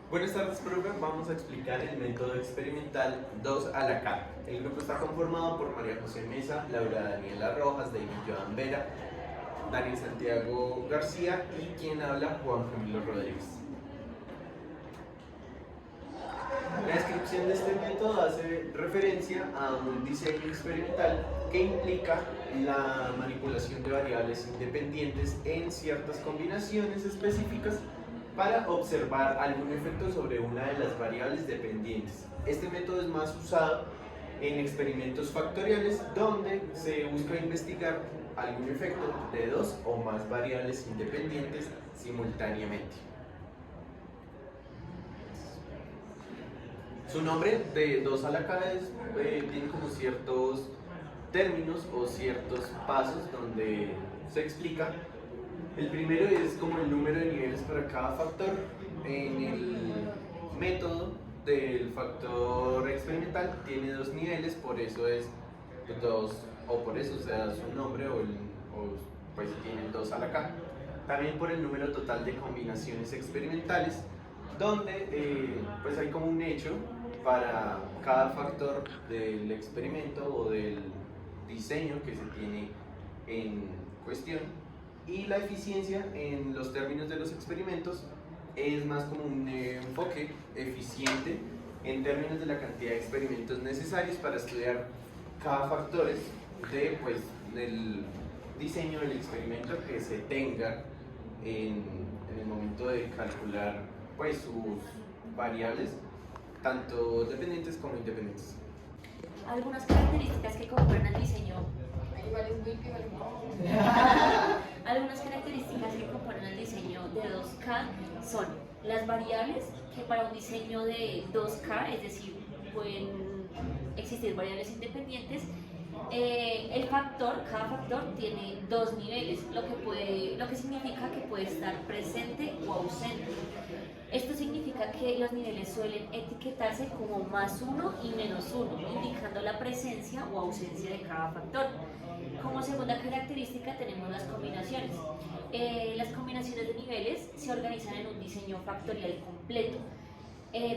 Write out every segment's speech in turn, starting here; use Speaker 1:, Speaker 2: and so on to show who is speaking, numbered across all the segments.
Speaker 1: Buenas tardes, profe. Vamos a explicar el método experimental 2 a la K. El grupo está conformado por María José Mesa, Laura Daniela Rojas, David Joan Vera, Daniel Santiago García y quien habla, Juan Camilo Rodríguez. La descripción de este método hace referencia a un diseño experimental que implica la manipulación de variables independientes en ciertas combinaciones específicas para observar algún efecto sobre una de las variables dependientes. Este método es más usado en experimentos factoriales donde se busca investigar algún efecto de dos o más variables independientes simultáneamente. Su nombre de 2 a la K tiene como ciertos términos o ciertos pasos donde se explica. El primero es como el número de niveles para cada factor. En el método del factor experimental tiene 2 niveles, por eso es 2, o por eso se da su nombre, o pues tiene 2 a la K. También por el número total de combinaciones experimentales, donde pues hay como un hecho para cada factor del experimento o del diseño que se tiene en cuestión. Y la eficiencia en los términos de los experimentos es más como un enfoque eficiente en términos de la cantidad de experimentos necesarios para estudiar cada factor del diseño del experimento que se tenga en el momento de calcular pues sus variables, tanto dependientes como independientes.
Speaker 2: Algunas características que componen el diseño. Algunas características que componen el diseño de 2K son las variables, que para un diseño de 2K, es decir, pueden existir variables independientes. Cada factor tiene 2 niveles, lo que significa que puede estar presente o ausente. Esto significa que los niveles suelen etiquetarse como +1 y -1, indicando la presencia o ausencia de cada factor. Como segunda característica tenemos las combinaciones. Las combinaciones de niveles se organizan en un diseño factorial completo.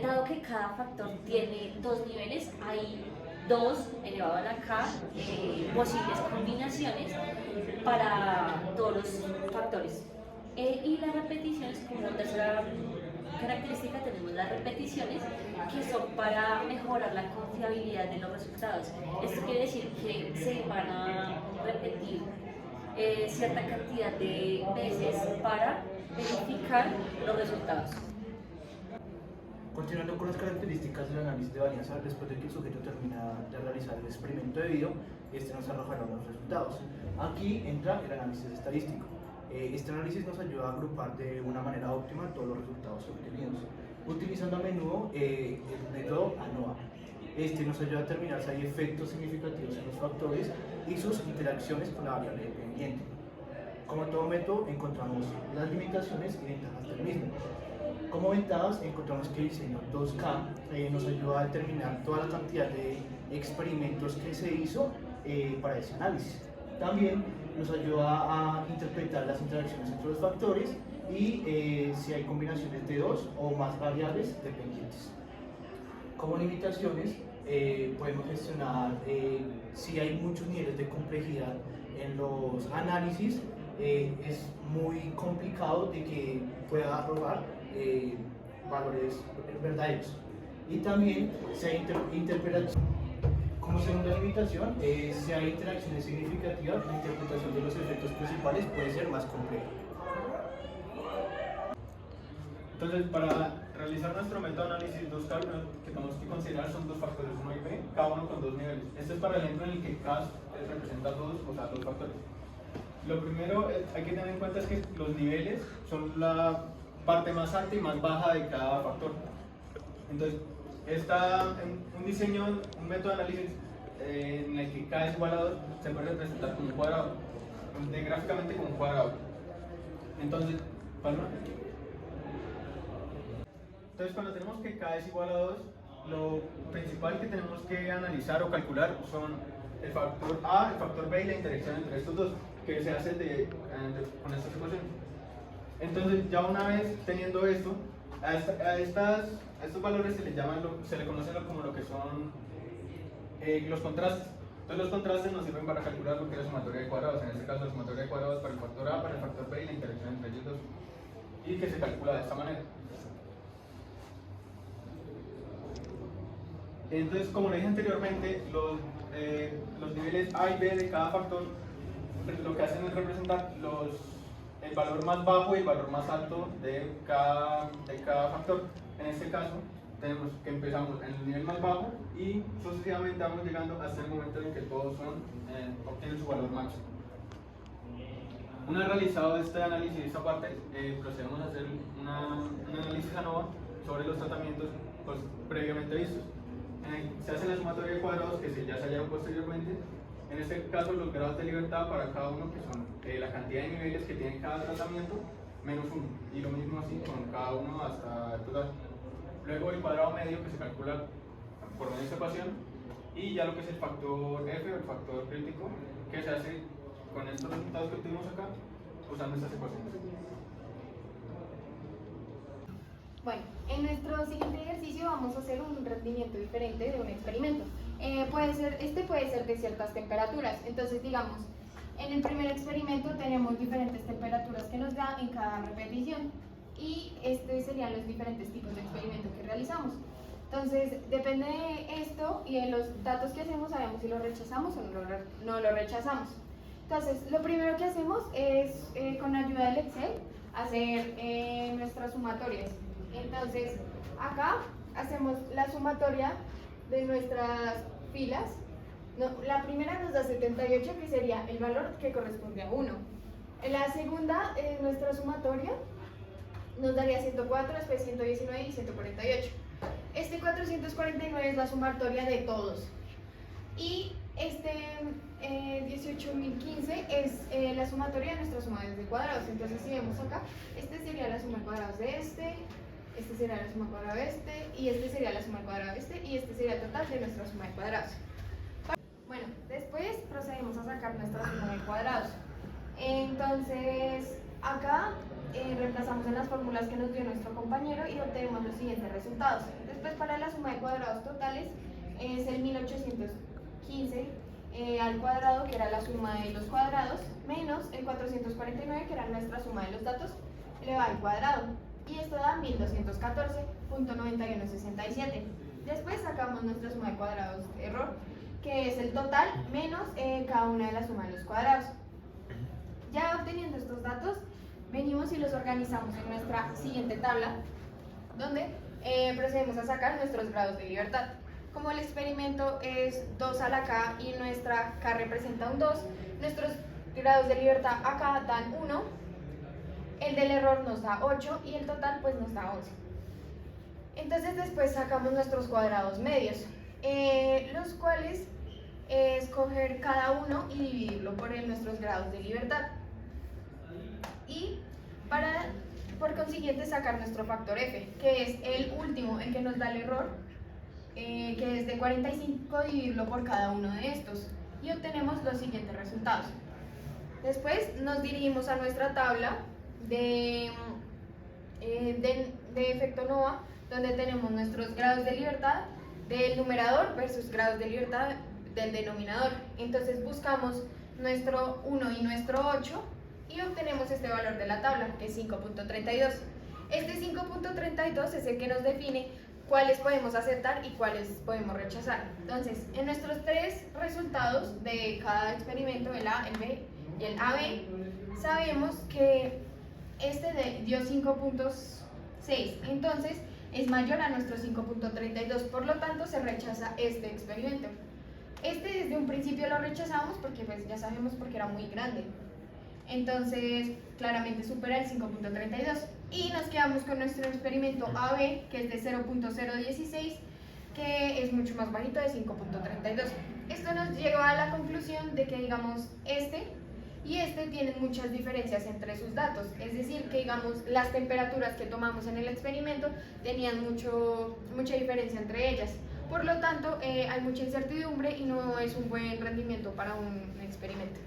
Speaker 2: Dado que cada factor tiene 2 niveles, hay 2 elevado a la K posibles combinaciones para todos los factores. Y las repeticiones, como tercera característica, tenemos las repeticiones, que son para mejorar la confiabilidad de los resultados. Esto quiere decir que se van a repetir cierta cantidad de veces para verificar los resultados.
Speaker 3: Continuando con las características del análisis de varianza, después de que el sujeto termina de realizar el experimento debido, este nos arrojará los resultados. Aquí entra el análisis estadístico. Este análisis nos ayuda a agrupar de una manera óptima todos los resultados obtenidos, utilizando a menudo el método ANOVA. Este nos ayuda a determinar si hay efectos significativos en los factores y sus interacciones con la variable dependiente. Como todo método, encontramos las limitaciones y ventajas del mismo. Como ventajas, encontramos que el diseño 2K nos ayuda a determinar toda la cantidad de experimentos que se hizo para ese análisis. También nos ayuda a interpretar las interacciones entre los factores y si hay combinaciones de 2 o más variables dependientes. Como limitaciones, podemos gestionar si hay muchos niveles de complejidad en los análisis. Es muy complicado de que pueda arrojar valores verdaderos. Y también si hay interpretación. Como segunda limitación, si hay interacciones significativas, la interpretación de los efectos principales puede ser más compleja.
Speaker 4: Entonces, para realizar nuestro método de análisis 2K, lo que tenemos que considerar son 2 factores, 1 y B, cada uno con 2 niveles. Este es para el ejemplo en el que K representa 2 factores. Lo primero hay que tener en cuenta es que los niveles son la parte más alta y más baja de cada factor. Entonces, un diseño, un método de análisis en el que K es igual a 2 se puede representar como un cuadrado, gráficamente como un cuadrado. Entonces, cuando tenemos que K es igual a 2, lo principal que tenemos que analizar o calcular son el factor A, el factor B y la interacción entre estos dos, que se hace con estas ecuaciones. Entonces, ya una vez teniendo esto, A estos valores se le conoce como lo que son los contrastes. Entonces los contrastes nos sirven para calcular lo que es la sumatoria de cuadrados. En este caso la sumatoria de cuadrados para el factor A, para el factor B y la interacción entre ellos dos. Y que se calcula de esta manera. Entonces, como le dije anteriormente, los niveles A y B de cada factor lo que hacen es representar el valor más bajo y el valor más alto de cada factor. En este caso, tenemos que empezamos en el nivel más bajo y sucesivamente vamos llegando hasta el momento en que todos obtienen su valor máximo. Una vez realizado este análisis de esta parte, procedemos a hacer un análisis ANOVA sobre los tratamientos pues, previamente vistos. Se hace la sumatoria de cuadrados que ya se hallaron posteriormente. En este caso, los grados de libertad para cada uno, que son la cantidad de niveles que tiene cada tratamiento, menos uno. Y lo mismo así con cada uno hasta el total. Luego el cuadrado medio que se calcula por medio de esta ecuación. Y ya lo que es el factor F o el factor crítico, que se hace con estos resultados que obtuvimos acá, usando estas ecuaciones.
Speaker 5: Bueno, en nuestro siguiente ejercicio vamos a hacer un rendimiento diferente de un experimento. Puede ser de ciertas temperaturas. Entonces, digamos, en el primer experimento tenemos diferentes temperaturas que nos da en cada repetición. Y serían los diferentes tipos de experimentos que realizamos. Entonces, depende de esto y de los datos que hacemos, sabemos si lo rechazamos o no lo rechazamos. Entonces, lo primero que hacemos es, con ayuda del Excel, hacer nuestras sumatorias. Entonces, acá hacemos la sumatoria de nuestras filas. La primera nos da 78, que sería el valor que corresponde a 1. En la segunda, nuestra sumatoria nos daría 104, después 119 y 148. 449 es la sumatoria de todos. Y 18.015 es la sumatoria de nuestras sumas de cuadrados. Entonces, si vemos acá, sería la suma de cuadrados de este sería la suma de cuadrado de y sería la suma de cuadrado de y sería el total de nuestra suma de cuadrados. Bueno, después procedemos a sacar nuestra suma de cuadrados. Entonces, acá reemplazamos en las fórmulas que nos dio nuestro compañero y obtenemos los siguientes resultados. Después, para la suma de cuadrados totales, es el 1815 al cuadrado, que era la suma de los cuadrados, menos el 449, que era nuestra suma de los datos, elevado al cuadrado. Y esto da 1214.9167. Después sacamos nuestra suma de cuadrados error, que es el total menos cada una de las sumas de los cuadrados. Ya obteniendo estos datos, venimos y los organizamos en nuestra siguiente tabla, donde procedemos a sacar nuestros grados de libertad. Como el experimento es 2 a la K y nuestra K representa un 2, nuestros grados de libertad acá dan 1, el del error nos da 8 y el total pues nos da 11. Entonces después sacamos nuestros cuadrados medios, los cuales escoger cada uno y dividirlo por nuestros grados de libertad. Y por consiguiente sacar nuestro factor F, que es el último, el que nos da el error, que es de 45, dividirlo por cada uno de estos y obtenemos los siguientes resultados. Después nos dirigimos a nuestra tabla de efecto NOVA, donde tenemos nuestros grados de libertad del numerador versus grados de libertad del denominador. Entonces buscamos nuestro 1 y nuestro 8 y obtenemos este valor de la tabla, que es 5.32. Este 5.32 es el que nos define cuáles podemos aceptar y cuáles podemos rechazar. Entonces, en nuestros tres resultados de cada experimento, el A, el B y el AB, sabemos que dio 5.6, entonces es mayor a nuestro 5.32, por lo tanto se rechaza este experimento. Desde un principio lo rechazamos porque pues ya sabemos porque era muy grande, entonces claramente supera el 5.32 y nos quedamos con nuestro experimento AB, que es de 0.016, que es mucho más bajito, de 5.32. Esto nos lleva a la conclusión de que digamos y tienen muchas diferencias entre sus datos, es decir, que digamos las temperaturas que tomamos en el experimento tenían mucha diferencia entre ellas, por lo tanto hay mucha incertidumbre y no es un buen rendimiento para un experimento.